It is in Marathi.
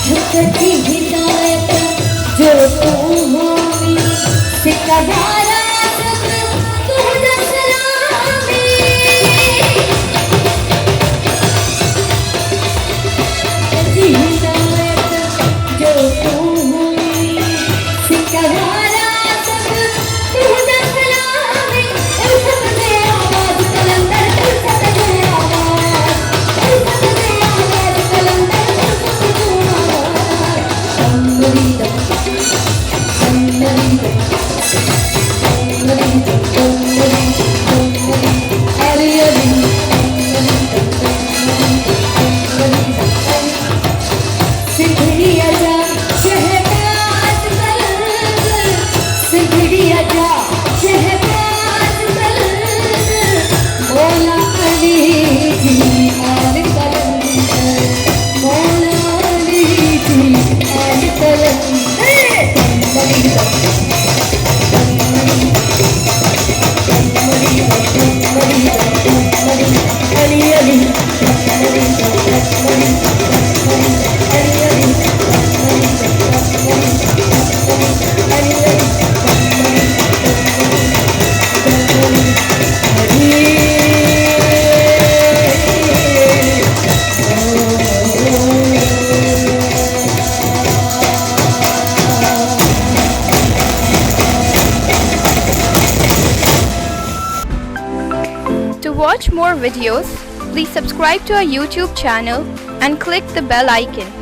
झुकती हिदायत जो तू होवी सिकदारा सब तुझ सलामी झुकती हिदायत जो तू होवी सिकदारा सब तुझ सलामी उल्फत दे आवाज कलंदर उल्फत दे आवाज उल्फत दे आवाज कलंदर To watch more videos, please subscribe to our YouTube channel and click the bell icon.